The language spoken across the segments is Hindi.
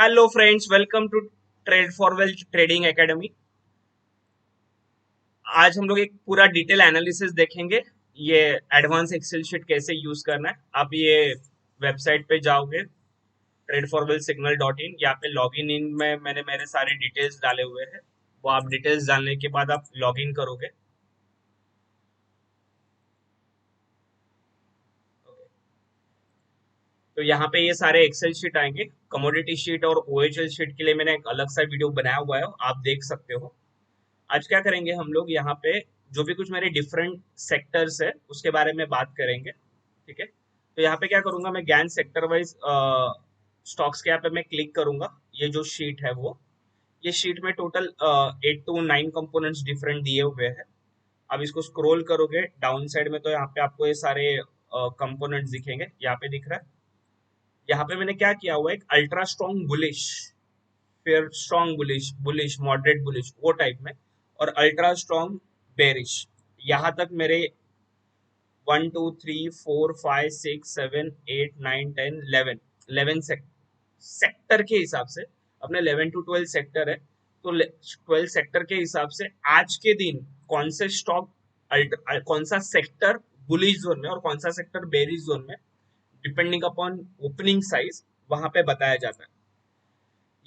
Hello friends, welcome to trade for wealth trading academy. आज हम लोग एक पूरा डिटेल एनालिसिस देखेंगे। ये एडवांस एक्सेल शीट कैसे यूज करना है। आप ये वेबसाइट पे जाओगे, trade for wealth signal dot in. यहाँ पे लॉग इन में मैंने मेरे सारे डिटेल्स डाले हुए हैं। वो आप डिटेल्स डालने के बाद आप लॉग इन करोगे। तो यहाँ पे ये सारे एक्सेल शीट आएंगे। कमोडिटी शीट और ओएचएल शीट के लिए मैंने एक अलग सा वीडियो बनाया हुआ है, आप देख सकते हो। आज क्या करेंगे हम लोग, यहाँ पे जो भी कुछ मेरे डिफरेंट सेक्टर्स है उसके बारे में बात करेंगे। ठीक है, तो यहाँ पे क्या करूंगा, मैं गैन सेक्टर वाइज स्टॉक्स के यहाँ पे मैं क्लिक करूंगा। ये जो शीट है वो, ये शीट में टोटल 8 to 9 कंपोनेंट्स डिफरेंट दिए हुए हैं। अब इसको स्क्रॉल करोगे डाउन साइड में तो यहाँ पे आपको ये सारे कंपोनेंट्स दिखेंगे। यहाँ पे दिख रहा है। यहाँ पे मैंने क्या किया हुआ है, एक अल्ट्रा स्ट्रॉन्ग बुलिश, फिर strong bullish, bullish moderate bullish वो टाइप में, और अल्ट्रा स्ट्रॉन्ग बेरिश। यहाँ तक मेरे 1 2 3 4 5 6 7 8 9 10 11 सेक्टर के हिसाब से, अपने 11 to 12 सेक्टर है। तो 12 सेक्टर के हिसाब से आज के दिन कौन से स्टॉक, कौन सा सेक्टर बुलिश जोन में और कौन सा सेक्टर बेरिश जोन में, डिपेंडिंग अपॉन ओपनिंग साइज, वहां पे बताया जाता है।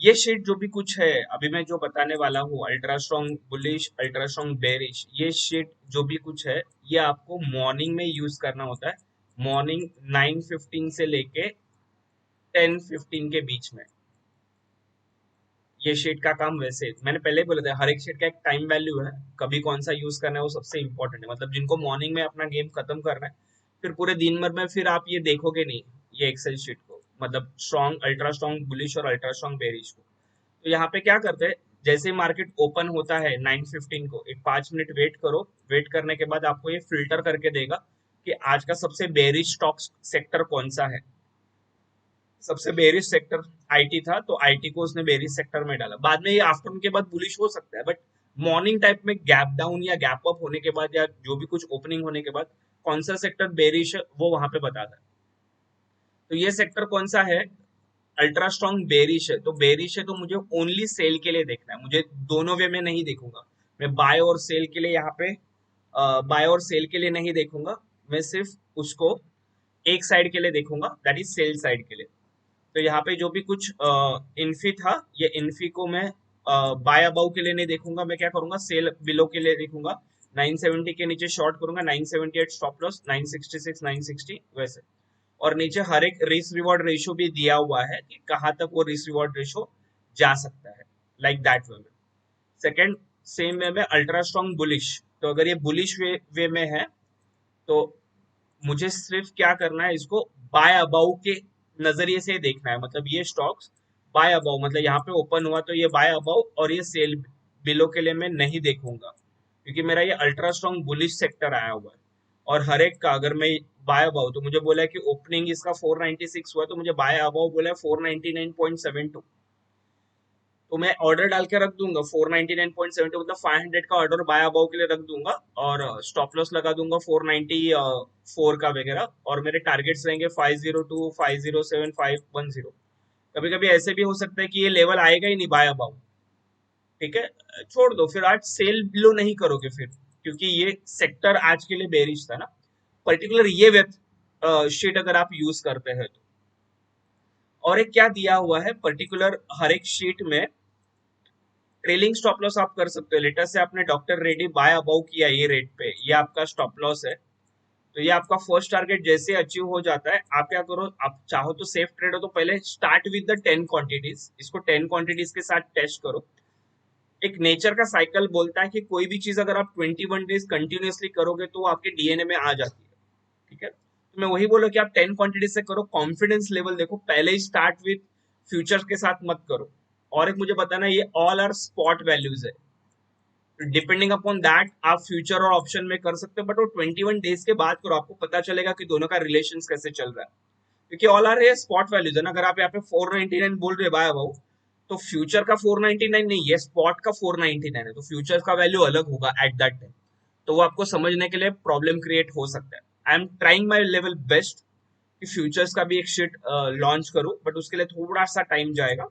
ये शीट जो भी कुछ है अभी मैं जो बताने वाला हूँ, ultra strong bullish, ultra strong bearish, ये शीट जो भी कुछ है ये आपको मॉर्निंग में यूज करना होता है। मॉर्निंग 9:15 से लेके 10:15 के बीच में। ये शीट का काम, वैसे मैंने पहले ही बोला था, हर एक शीट का एक टाइम वैल्यू है। कभी कौन सा यूज करना है वो सबसे इंपॉर्टेंट है। मतलब जिनको मॉर्निंग में अपना गेम खत्म करना है, फिर पूरे दिन भर में फिर आप ये देखोगे नहीं, ये एक्सेल शीट को, मतलब स्ट्रॉन्ग, अल्ट्रा स्ट्रॉन्ग बुलिश और अल्ट्रा स्ट्रॉन्ग बेरिश को। तो यहाँ पे क्या करते हैं, जैसे मार्केट ओपन होता है 9:15 को, एक 5 मिनट वेट करो। वेट करने के बाद आपको ये फिल्टर करके देगा कि आज का सबसे बेरिश स्टॉक सेक्टर कौन सा है। सबसे बेरिश सेक्टर आईटी था, तो आईटी को उसने बेरिश सेक्टर में डाला। बाद में ये आफ्टरनून के बाद बुलिश हो सकता है, बट मॉर्निंग टाइप में गैप डाउन या गैप अप होने के बाद या जो भी कुछ ओपनिंग होने के बाद कौन सा सेक्टर बेरिश है वो वहां पे बताता है। तो ये सेक्टर कौन सा है, अल्ट्रा स्ट्रॉन्ग बेरिश है। तो बेरिश है तो मुझे ओनली सेल के लिए देखना है, मुझे दोनों वे में नहीं देखूंगा। मैं बाय और सेल के लिए यहाँ पे, बाय और सेल के लिए नहीं देखूंगा। मैं सिर्फ उसको एक साइड के लिए देखूंगा, दैट इज सेल साइड के लिए। तो यहाँ पे जो भी कुछ इन्फी था, ये इन्फी को मैं बाय अबाउ के लिए नहीं देखूंगा। मैं क्या करूंगा, सेल बिलो के लिए देखूंगा। 970 के नीचे शॉर्ट करूंगा, 978 स्टॉप लॉस, 966 960 वैसे। और नीचे हर एक रिस्क रिवॉर्ड रेशियो भी दिया हुआ है कि कहाँ तक वो रिस्क रिवॉर्ड रेशियो जा सकता है, लाइक दैट वे में। सेकेंड, सेम वे में अल्ट्रा स्ट्रॉन्ग बुलिश। तो अगर ये बुलिश वे में है तो मुझे सिर्फ क्या करना है, इसको बाय अबाउ के नजरिए से देखना है। मतलब ये स्टॉक्स बाय अबाउ, मतलब यहाँ पे ओपन हुआ तो ये बाय अबाउ, और ये सेल बिलो के लिए मैं नहीं देखूंगा, क्योंकि मेरा ये अल्ट्रा स्ट्रॉन्ग बुलिश सेक्टर आया हुआ है। और हर एक का अगर मैं बाय अबाउ, तो मुझे बोला है कि ओपनिंग इसका 496 हुआ, तो मुझे बाय अबाउ बोला है 499.72। तो मैं ऑर्डर डाल के रख दूंगा 499.72, मतलब 500 का ऑर्डर बाय अबाउ के लिए रख दूंगा, और स्टॉप लॉस लगा दूंगा 494 का वगैरह। और मेरे टारगेट्स रहेंगे 502, 507, 510। कभी कभी ऐसे भी हो सकता है कि ये लेवल आएगा ही नहीं बाय अबाउ। ठीक है, छोड़ दो फिर, आज सेल बिलो नहीं करोगे फिर, क्योंकि ये सेक्टर आज के लिए बेरिश था ना। पर्टिकुलर ये वेब शीट अगर आप यूज करते हैं तो। और एक क्या दिया हुआ है पर्टिकुलर हर एक शीट में, ट्रेलिंग स्टॉप लॉस आप कर सकते हो। लेटेस्ट से आपने डॉक्टर रेड्डी बाय अबाउ किया ये रेट पे, ये आपका स्टॉप लॉस है। तो ये आपका फर्स्ट टारगेट जैसे अचीव हो जाता है, आप क्या करो, आप चाहो तो सेफ ट्रेड हो तो पहले स्टार्ट विद द 10 क्वांटिटीज, इसको 10 क्वांटिटीज के साथ टेस्ट करो। एक नेचर का साइकिल बोलता है कि कोई भी चीज अगर आप 21 डेज कंटिन्यूअसली करोगे तो वो आपके डीएनए में आ जाती है। ठीक है, तो मैं वही बोलो कि आप 10 क्वांटिटीज से करो। कॉन्फिडेंस लेवल देखो, पहले ही स्टार्ट विद फ्यूचर के साथ मत करो। और एक मुझे बताना, ये ऑल आर स्पॉट वैल्यूज है, डिपेंडिंग अपॉन दैट आप फ्यूचर और ऑप्शन में कर सकते हो, बट वो 21 डेज के बाद करो, आपको पता चलेगा कि दोनों का रिलेशन कैसे चल रहा है। क्योंकि ऑल आर ये स्पॉट वैल्यूज है ना। अगर आप यहाँ पे 499 बोल रहे बाय अबाउ, तो फ्यूचर का 499 नहीं है, स्पॉट का 499 है, तो फ्यूचर का वैल्यू अलग होगा एट दैट टाइम। तो वो आपको समझने के लिए प्रॉब्लम क्रिएट हो सकता है। I am trying my level best कि फ्यूचर्स का भी एक शीट लॉन्च करूं, बट उसके लिए थोड़ा सा टाइम जाएगा।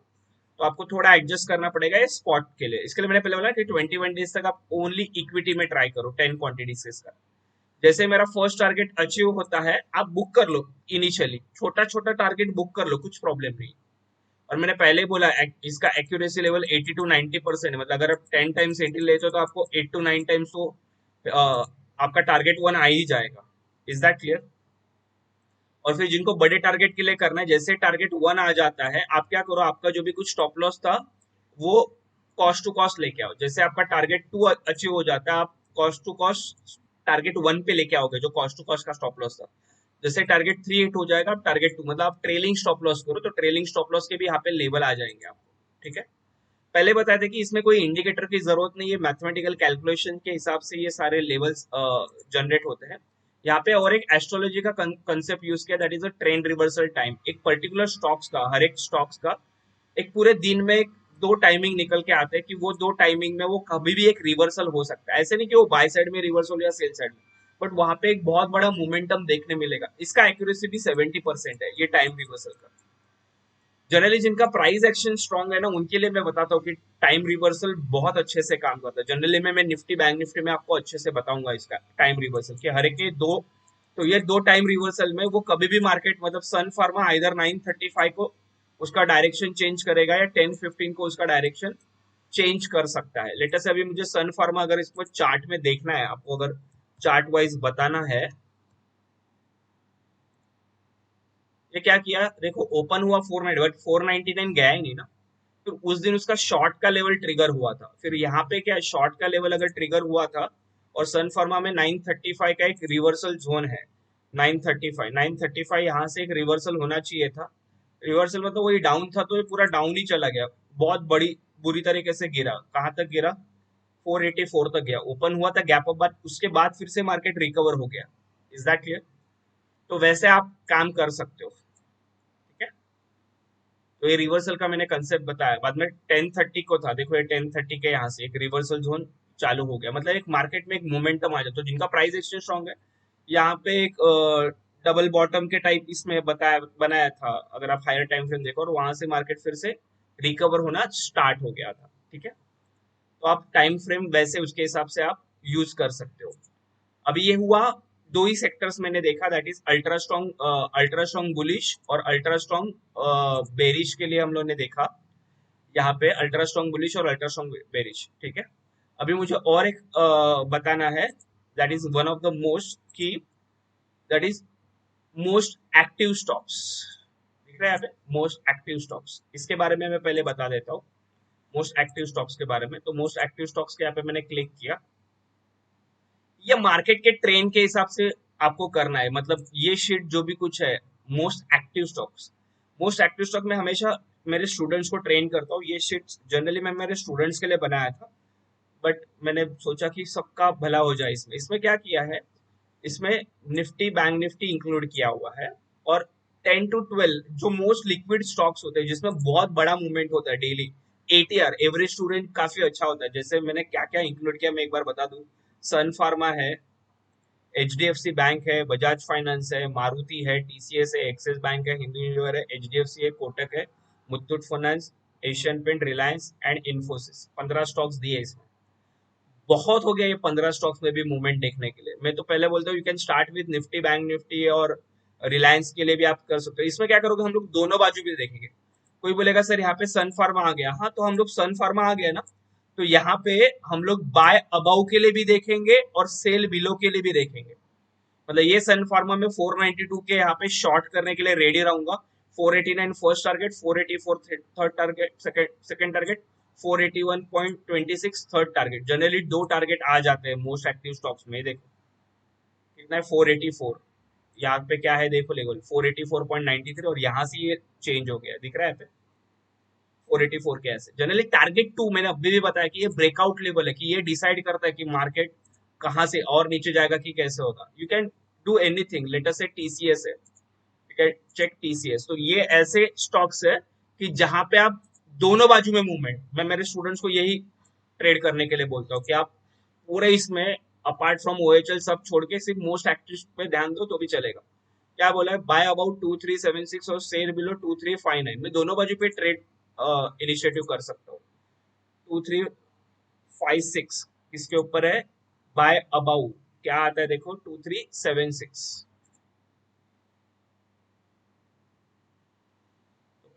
तो आपको थोड़ा एडजस्ट करना पड़ेगा ये स्पॉट के लिए। इसके लिए मैंने पहले बोला कि 21 डेज तक आप ओनली इक्विटी में ट्राई करो 10 क्वांटिटीज के साथ। जैसे मेरा फर्स्ट टारगेट अचीव होता है आप बुक कर लो, इनिशियली छोटा छोटा टारगेट बुक कर लो, कुछ प्रॉब्लम नहीं। और मैंने पहले बोला इसका एक्यूरेसी लेवल 80 to 90% है, मतलब अगर आप 10 टाइम्स 80 लेते हो तो आपको 8 to 9 टाइम्स तो आपका टारगेट 1 आ ही जाएगा। Is that clear? और फिर जिनको बड़े टारगेट के लिए करना है, जैसे टारगेट 1 आ जाता है आप क्या करो, आपका जो भी कुछ स्टॉप लॉस था वो कॉस्ट टू कॉस्ट लेके आओ। जैसे आपका टारगेट 2 अचीव हो जाता है, आप कॉस्ट टू कॉस्ट टारगेट 1 पे लेके आओगे, जो कॉस्ट टू कॉस्ट का स्टॉप लॉस था। जैसे टारगेट 3 हिट हो जाएगा, आप टारगेट 2 मतलब आप ट्रेलिंग स्टॉप लॉस करो, तो ट्रेलिंग स्टॉप लॉस के भी यहाँ पे लेवल आ जाएंगे आपको। ठीक है, पहले बताए थे कि इसमें कोई इंडिकेटर की जरूरत नहीं है, मैथमेटिकल कैलकुलेशन के हिसाब से ये सारे लेवल्स जनरेट होते हैं। यहाँ पे और एक एस्ट्रोलॉजी का कंसेप्ट यूज किया, that is a trend reversal time. एक पर्टिकुलर स्टॉक्स का, हर एक स्टॉक्स का एक पूरे दिन में दो टाइमिंग निकल के आते हैं कि वो दो टाइमिंग में वो कभी भी एक रिवर्सल हो सकता है। ऐसे नहीं कि वो बाय साइड में रिवर्सल या सेल साइड में, बट वहां पे एक बहुत बड़ा मोमेंटम देखने मिलेगा। इसका एक्यूरेसी भी 70% है ये टाइम रिवर्सल का। जनरली जिनका प्राइस एक्शन स्ट्रांग है ना, उनके लिए मैं बताता हूँ कि टाइम रिवर्सल बहुत अच्छे से काम करता है। जनरली मैं निफ्टी बैंक निफ्टी में आपको अच्छे से बताऊंगा इसका टाइम रिवर्सल कि हर एक के दो, तो ये दो टाइम रिवर्सल में वो कभी भी मार्केट, मतलब सन फार्मा आइदर 9:35 को उसका डायरेक्शन चेंज करेगा या 10:15 को उसका डायरेक्शन चेंज कर सकता है। लेटेस्ट से अभी मुझे सन फार्मा अगर इसको चार्ट में देखना है, आपको अगर चार्ट वाइज बताना है, ये क्या किया देखो, ओपन हुआ 490 बट 499 गया ही नहीं ना। तो उस दिन उसका शॉर्ट का लेवल ट्रिगर हुआ था। फिर यहाँ पे क्या, शॉर्ट का लेवल अगर ट्रिगर हुआ था और सन फार्मा में 9:35 का एक रिवर्सल जोन है, 9:35 यहाँ से एक रिवर्सल होना चाहिए था। रिवर्सल में तो वही डाउन था, तो ये पूरा डाउन ही चला गया, बहुत बड़ी बुरी तरीके से गिरा। कहाँ तक गिरा? 484 तक गया, ओपन हुआ था गैप अप, बाद उसके बाद फिर से मार्केट रिकवर हो गया। Is that clear? तो वैसे आप काम कर सकते हो। ठीक है, तो ये रिवर्सल का मैंने कंसेप्ट बताया। बाद में 10:30 को था, देखो ये 10:30 के यहाँ से एक रिवर्सल जोन चालू हो गया, मतलब एक मार्केट में एक मोमेंटम आ जाता है। तो जिनका प्राइस एक्सचेंज स्ट्रॉन्ग है, यहाँ पे एक डबल बॉटम के टाइप इसमें बताया बनाया था, अगर आप हायर टाइम फ्रेम देखो, और वहां से मार्केट फिर से रिकवर होना स्टार्ट हो गया था। ठीक है, तो आप टाइम फ्रेम वैसे उसके हिसाब से आप यूज कर सकते हो। अभी ये हुआ, दो ही सेक्टर्स मैंने देखा, that is ultra strong bullish और अल्ट्रा स्ट्रॉन्ग बेरिश के लिए हम लोग ने देखा यहाँ पे, अल्ट्रा स्ट्रॉन्ग बुलिश और अल्ट्रा स्ट्रॉन्ग बेरिश। ठीक है, अभी मुझे और एक बताना है, that is one of the most key, that is most active stocks. दिख रहा है यहाँ पे मोस्ट एक्टिव स्टॉक्स, इसके बारे में मैं पहले बता देता हूँ मोस्ट एक्टिव स्टॉक्स के बारे में। तो मोस्ट एक्टिव स्टॉक्स के यहाँ पे मैंने क्लिक किया, ये मार्केट के ट्रेंड के हिसाब से आपको करना है। मतलब ये शीट जो भी कुछ है, most active stocks, most active stock में हमेशा मेरे स्टूडेंट्स को ट्रेन करता हूँ। ये शीट जनरली मैं मेरे स्टूडेंट्स के लिए बनाया था, बट मैंने सोचा कि सबका भला हो जाए। इसमें इसमें क्या किया है, इसमें निफ्टी बैंक निफ्टी इंक्लूड किया हुआ है, और 10 to 12 जो मोस्ट लिक्विड स्टॉक्स होते हैं जिसमें बहुत बड़ा मूवमेंट होता है डेली, एटीआर एवरेज स्टूडेंट काफी अच्छा होता है। जैसे मैंने क्या क्या इंक्लूड किया मैं एक बार बता दूं, सन फार्मा है, एचडीएफसी बैंक है, बजाज फाइनेंस है, मारुति है, टीसीएस है, एक्सिस बैंक है, हिंदू यूनिवर है, एचडीएफसी है, कोटक है, Muthoot finance, Asian Paint, Reliance and Infosys. 15 stocks दिए इसमें। बहुत हो गया ये 15 स्टॉक्स में भी मूवमेंट देखने के लिए। मैं तो पहले बोलता हूँ you can start with Nifty bank Nifty, और रिलायंस के लिए भी आप कर सकते हो। इसमें क्या करोगे, हम लोग दोनों बाजू भी देखेंगे। कोई बोलेगा सर यहाँ पे सन फार्मा आ गया, हाँ तो हम लोग सन फार्मा आ गया ना, तो यहाँ पे हम लोग बाय अबाउ के लिए भी देखेंगे और सेल बिलो के लिए भी देखेंगे। मतलब ये सन फार्मा में 492 के यहाँ पे शॉर्ट करने के लिए रेडी रहूंगा। 489 first target, 484 third target, second target, 481.26 third target. Generally दो टारगेट आ जाते हैं मोस्ट एक्टिव स्टॉक्स में। देखो कितना है, 484। यहाँ पे क्या है देखो लेवल 484.93, और यहाँ से ये चेंज हो गया, दिख रहा है पे 484 के ऐसे। जनरली टारगेट 2 मैंने अभी भी बताया कि ये ब्रेकआउट लेवल है, कि ये डिसाइड करता है कि मार्केट कहाँ से और नीचे जाएगा कि कैसे होगा। You can do anything, let us से टीसीएस है, चेक टीसीएस। तो ये ऐसे स्टॉक्स है कि जहां पे आप दोनों बाजू में मूवमेंट, मैं मेरे स्टूडेंट्स को यही ट्रेड करने के लिए बोलता हूँ कि आप पूरे इसमें अपार्ट फ्रॉम ओएचएल सब छोड़ के सिर्फ मोस्ट एक्टिव पे ध्यान दो तो भी चलेगा। क्या बोला है, बाय अबाउट 2376 और सेल बिलो 2359 में दोनों बाजू पे ट्रेड इनिशिएटिव कर सकता हूँ। 2356 किसके ऊपर है? बाय अबाउ क्या आता है देखो, 2376।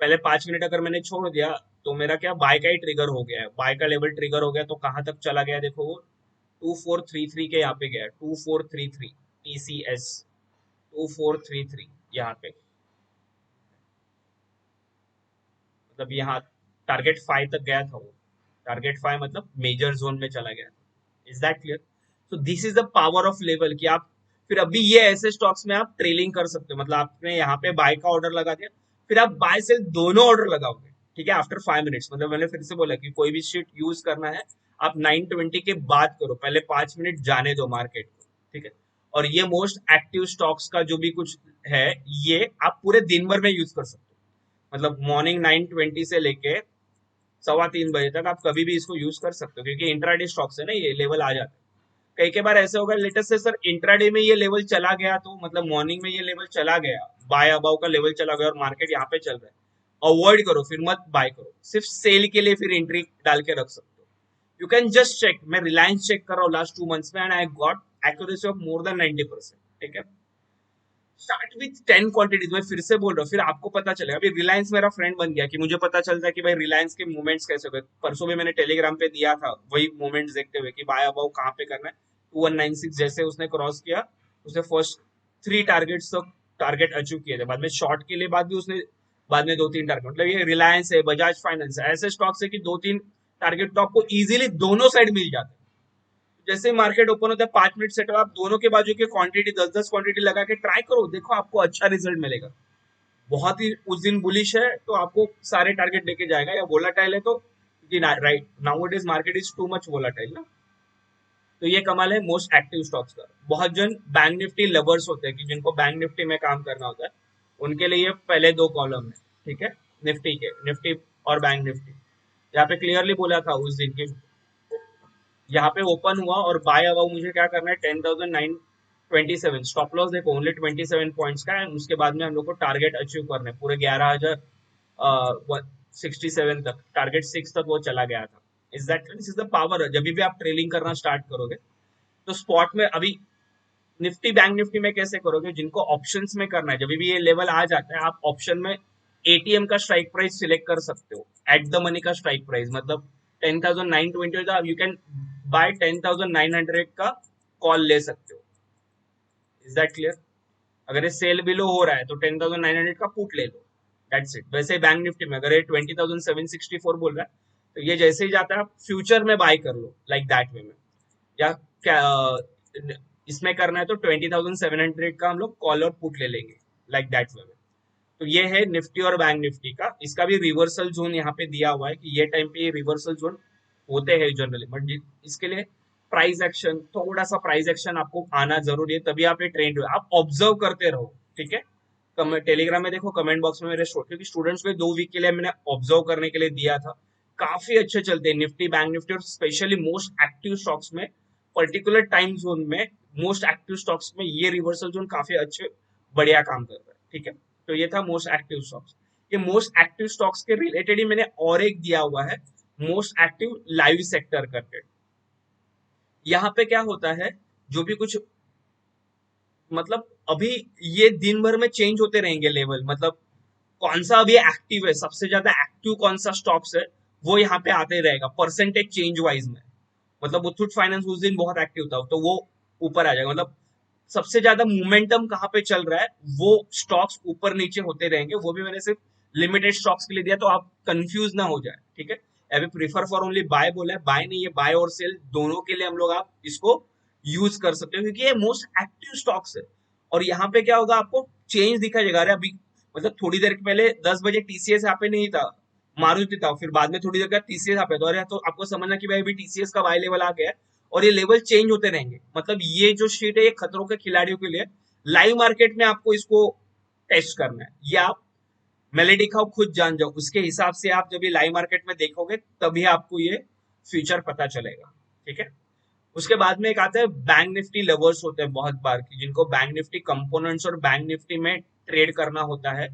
पहले 5 मिनट अगर मैंने छोड़ दिया तो मेरा क्या बाय का ही ट्रिगर हो गया है, बाय का लेवल ट्रिगर हो गया, तो कहां तक चला गया देखो वो 2433 के यहाँ पे गया, 2433 TCS 2433 यहाँ पे, मतलब यहाँ टारगेट 5 तक गया था वो, टारगेट 5 मतलब मेजर जोन में चला गया। Is that clear? तो this is the power of level कि आप फिर अभी ये ऐसे स्टॉक्स में आप ट्रेलिंग कर सकते हो, मतलब आपने यहाँ पे बाय का ऑर्डर लगा दिया, फिर आप बाय सेल दोनों ऑर्डर लगाओगे, ठीक है, आफ्टर 5 मिनट्स। मतलब मैंने फिर से बोला कि कोई भी शीट यूज करना है आप 9:20 के बाद करो, पहले 5 मिनट जाने दो मार्केट को, ठीक है। और ये मोस्ट एक्टिव स्टॉक्स का जो भी कुछ है, ये आप पूरे दिन भर में यूज कर सकते हो, मतलब मॉर्निंग 9:20 से लेके 3:15 बजे तक आप कभी भी इसको यूज कर सकते हो, क्योंकि इंट्राडे स्टॉक्स है ना, ये लेवल आ जाता है। कई के बार ऐसे होगा लेटेस्ट से सर इंट्राडे में ये लेवल चला गया, तो मतलब मॉर्निंग में ये लेवल चला गया, बाय अबाउ का लेवल चला गया और मार्केट यहाँ पे चल रहा है, अवॉइड करो, फिर मत बाय करो, सिर्फ सेल के लिए फिर एंट्री डाल के रख सकते हो। यू कैन जस्ट चेक, मैं रिलायंस चेक कर रहा हूँ लास्ट 2 मंथ्स में, and I got accuracy of more than 90%, ठीक है। स्टार्ट विथ 10 क्वांटिटीज, मैं फिर से बोल रहा हूँ, फिर आपको पता चलेगा। अभी रिलायंस मेरा फ्रेंड बन गया कि मुझे पता चलता है कि भाई रिलायंस के मूवमेंट्स कैसे हो गए। परसों भी मैंने टेलीग्राम पे दिया था वही मूवमेंट्स देखते हुए कि बाय अबाउ कहाँ पे करना है। 2196 जैसे उसने क्रॉस किया, उसने फर्स्ट 3 टारगेट्स तक टारगेट अचीव किए थे, बाद में शॉर्ट के लिए बाद भी उसने बाद में 2-3 टारगेट, मतलब ये रिलायंस है, बजाज फाइनेंस है, ऐसे स्टॉक्स है कि 2-3 टारगेट तो आपको इजीली दोनों साइड मिल जाते हैं। जैसे मार्केट ओपन होता है 5 मिनट सेट, आप दोनों के बाजू की क्वांटिटी 10-10 क्वांटिटी लगा के ट्राई करो, देखो आपको अच्छा रिजल्ट मिलेगा। बहुत ही उस दिन बुलिश है तो आपको सारे टारगेट लेके जाएगा, या वोलाटाइल है तो, right now it is market is too much volatile ना। तो ये कमाल है मोस्ट एक्टिव स्टॉक्स का। बहुत जन बैंक निफ्टी लवर्स होते हैं कि जिनको बैंक निफ्टी में काम करना होता है, उनके लिए ये पहले 2 कॉलम है, ठीक है, निफ्टी के, निफ्टी और बैंक निफ्टी। यहाँ पे क्लियरली बोला था उस दिन की, यहाँ पे ओपन हुआ और बाय अबाउ मुझे क्या करना है, 10,927 स्टॉप लॉस देखो ओनली 27 पॉइंट्स का है, उसके बाद में हम लोग को टारगेट अचीव करना है पूरे 11,067 तक, टारगेट 6 तक वो चला गया था। Is that, this is the power. जब भी आप ट्रेलिंग करना स्टार्ट करोगे तो स्पॉट में, अभी निफ्टी बैंक निफ्टी में कैसे करोगे, जिनको ऑप्शंस में करना है, जब भी ये लेवल आ जाता है आप ऑप्शन में एटीएम का स्ट्राइक प्राइस सिलेक्ट कर सकते हो, एट द मनी का स्ट्राइक प्राइस, मतलब 10,920 का यू कैन बाय 10,900 का कॉल ले सकते हो। Is that clear? अगर ये सेल बिलो हो रहा है तो 10,900 का पुट ले लो, दैट्स इट। वैसे बैंक निफ्टी में अगर ये 20,764 बोल रहा है तो ये जैसे ही जाता है आप फ्यूचर में बाय कर लो, लाइक दैट वे में। या क्या इसमें करना है तो 20,700 का हम लोग कॉल और पुट ले लेंगे, लाइक दैट वे में। तो ये है निफ्टी और बैंक निफ्टी का। इसका भी रिवर्सल जोन यहाँ पे दिया हुआ है कि ये टाइम पे ये रिवर्सल जोन होते हैं जनरली, बट इसके लिए प्राइस एक्शन, थोड़ा सा प्राइस एक्शन आपको आना जरूरी है, तभी आप ये ट्रेंड, आप ऑब्जर्व करते रहो, ठीक है। टेलीग्राम में देखो, कमेंट बॉक्स में मेरे क्योंकि स्टूडेंट्स को 2 वीक के लिए मैंने ऑब्जर्व करने के लिए दिया था, काफी अच्छे चलते हैं निफ्टी बैंक निफ्टी, और स्पेशली मोस्ट एक्टिव स्टॉक्स में, पर्टिकुलर टाइम जोन में, मोस्ट एक्टिव स्टॉक्स में ये रिवर्सल जोन काफी अच्छे बढ़िया काम कर रहा है, ठीक है। तो ये था मोस्ट एक्टिव स्टॉक्स। ये मोस्ट एक्टिव स्टॉक्स के रिलेटेड ही मैंने और एक दिया हुआ है, मोस्ट एक्टिव लाइव सेक्टर करके। यहाँ पे क्या होता है, जो भी कुछ, मतलब अभी ये दिन भर में चेंज होते रहेंगे लेवल, मतलब कौन सा अभी एक्टिव है, सबसे ज्यादा एक्टिव कौन सा स्टॉक्स है, वो यहाँ पे आते रहेगा परसेंटेज चेंज वाइज में। मतलब मुथूट फाइनेंस उस दिन बहुत एक्टिव था तो वो ऊपर आ जाएगा, मतलब सबसे ज्यादा मोमेंटम कहाँ पे चल रहा है, वो स्टॉक्स ऊपर नीचे होते रहेंगे। वो भी मैंने सिर्फ लिमिटेड स्टॉक्स के लिए दिया तो आप कंफ्यूज ना हो जाए, ठीक है। अभी प्रीफर फॉर ओनली बाय बोला है, बाय नहीं है, बाय और सेल दोनों के लिए हम लोग आप इसको यूज कर सकते हो, क्योंकि ये मोस्ट एक्टिव स्टॉक्स है। और यहाँ पे क्या होगा, आपको चेंज दिखा जाएगा। अरे अभी मतलब थोड़ी देर पहले 10 बजे टीसीएस यहाँ पे नहीं था, मारुति था, फिर बाद में थोड़ी देर बाद टीसीएस यहाँ पे, तो आपको समझना कि भाई अभी टीसीएस का बाय लेवल आ गया है, और ये लेवल चेंज होते रहेंगे। मतलब ये जो शीट है ये खतरों के खिलाड़ियों के लिए, लाइव मार्केट में आपको इसको टेस्ट करना है, ये आप मैंने दिखाओ खुद जान जाओ, उसके हिसाब से आप जब ये लाइव मार्केट में देखोगे तभी आपको ये फ्यूचर पता चलेगा, ठीक है। उसके बाद में एक आता है बैंक निफ्टी लवर्स होते हैं बहुत बार की, जिनको बैंक निफ्टी कंपोनेंट्स और बैंक निफ्टी में ट्रेड करना होता है।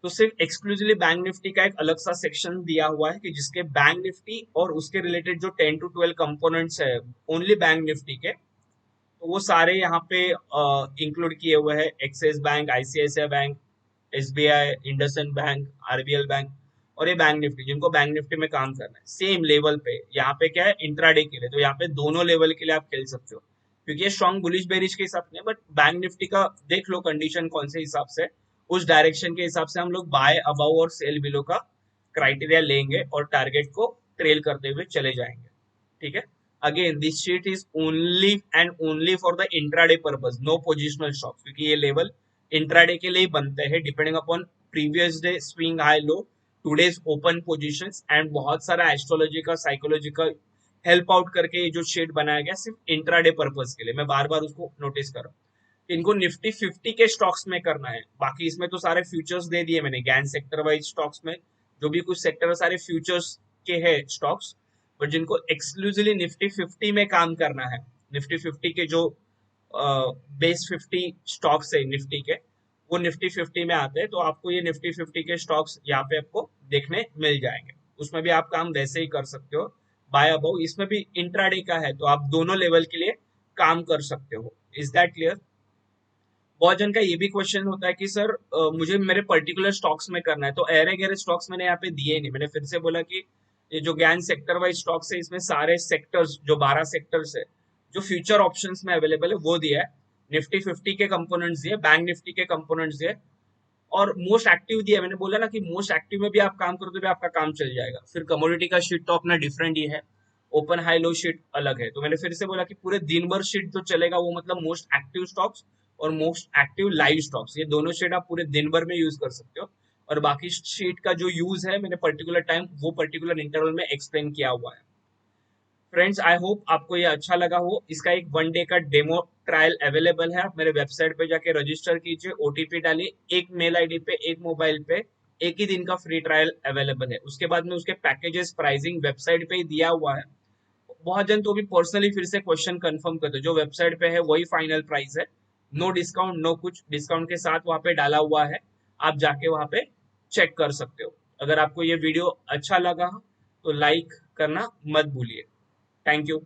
तो सिर्फ एक्सक्लूसिवली बैंक निफ्टी का एक अलग सा सेक्शन दिया हुआ है कि जिसके बैंक निफ्टी और उसके रिलेटेड जो 10 to 12 कंपोनेंट्स है ओनली बैंक निफ्टी के, तो वो सारे यहाँ पे इंक्लूड किए हुए हैं। Axis bank, ICICI bank, SBI, IndusInd bank, RBL bank, और ये बैंक निफ्टी जिनको बैंक निफ्टी में काम करना है सेम लेवल पे। यहाँ पे क्या है, इंट्राडे के लिए, तो यहाँ पे दोनों लेवल के लिए आप खेल सकते हो, क्योंकि ये स्ट्रॉन्ग बुलिश बेरिश के हिसाब से, बट बैंक निफ्टी का देख लो कंडीशन कौन से हिसाब से, उस डायरेक्शन के हिसाब से हम लोग बाय अबाउ और सेल बिलो का क्राइटेरिया लेंगे और टारगेट को ट्रेल करते हुए चले जाएंगे। ठीक है, again this sheet is only and only for the intraday purpose, no positional stocks, क्योंकि ये लेवल इंट्राडे के लिए ही बनते हैं depending upon previous day swing high low, today's open positions, and बहुत सारा एस्ट्रोलॉजी का, साइकोलॉजी का हेल्प आउट करके ये जो शीट बनाया गया सिर्फ इंट्राडे पर्पस के लिए। मैं बार बार उसको नोटिस कर रहा हूँ। इनको निफ्टी 50 के स्टॉक्स में करना है, बाकी इसमें तो सारे फ्यूचर्स दे दिए मैंने गैन सेक्टर वाइज स्टॉक्स में, जो भी कुछ सेक्टर है सारे फ्यूचर्स के हैं स्टॉक्स। बट जिनको एक्सक्लूसिवली निफ्टी 50 में काम करना है, निफ्टी 50 के जो बेस 50 स्टॉक्स है निफ्टी के, वो निफ्टी 50 में आते हैं, तो आपको ये निफ्टी 50 के स्टॉक्स यहाँ पे आपको देखने मिल जाएंगे। उसमें भी आप काम वैसे ही कर सकते हो, बाय अबाउ, इसमें भी इंट्राडे का है, तो आप दोनों लेवल के लिए काम कर सकते हो। Is that clear? बहुत जन का ये भी क्वेश्चन होता है कि सर मुझे मेरे पर्टिकुलर स्टॉक्स में करना है, तो एरे गैरे स्टॉक्स मैंने यहाँ पे दिए नहीं। मैंने फिर से बोला कि ये जो ज्ञान सेक्टर वाइज स्टॉक्स है इसमें सारे सेक्टर्स, जो 12 सेक्टर्स है जो फ्यूचर ऑप्शंस में अवेलेबल है वो दिया है। निफ्टी 50 के कंपोनेंट्स दिए, बैंक निफ्टी के कंपोनेंट्स दिए, और मोस्ट एक्टिव दिया। मैंने बोला ना कि मोस्ट एक्टिव में भी आप काम करो तो भी आपका काम चल जाएगा। फिर कमोडिटी का शीट तो अपना डिफरेंट ही है, ओपन हाई लो शीट अलग है। तो मैंने फिर से बोला कि पूरे दिन भर शीट जो चलेगा वो मतलब मोस्ट एक्टिव स्टॉक्स और मोस्ट एक्टिव लाइव स्टॉक्स, ये दोनों शीट आप पूरे दिन भर में यूज कर सकते हो। और बाकी शीट का जो यूज है मैंने पर्टिकुलर टाइम वो पर्टिकुलर इंटरवल में एक्सप्लेन किया हुआ है। फ्रेंड्स, आई होप आपको ये अच्छा लगा हो। इसका एक 1 डे का डेमो ट्रायल अवेलेबल है, आप मेरे वेबसाइट पे जाके रजिस्टर कीजिए, ओटीपी डालिए, एक मेल आईडी पे, एक मोबाइल पे, एक ही दिन का फ्री ट्रायल अवेलेबल है। उसके बाद में उसके पैकेजेस प्राइसिंग वेबसाइट पे ही दिया हुआ है। बहुत जन तो भी पर्सनली फिर से क्वेश्चन कंफर्म करते, जो वेबसाइट पे है वही फाइनल प्राइस है, नो डिस्काउंट, नो कुछ डिस्काउंट के साथ वहां पे डाला हुआ है, आप जाके वहां पे चेक कर सकते हो। अगर आपको ये वीडियो अच्छा लगा तो लाइक करना मत भूलिए। Thank you.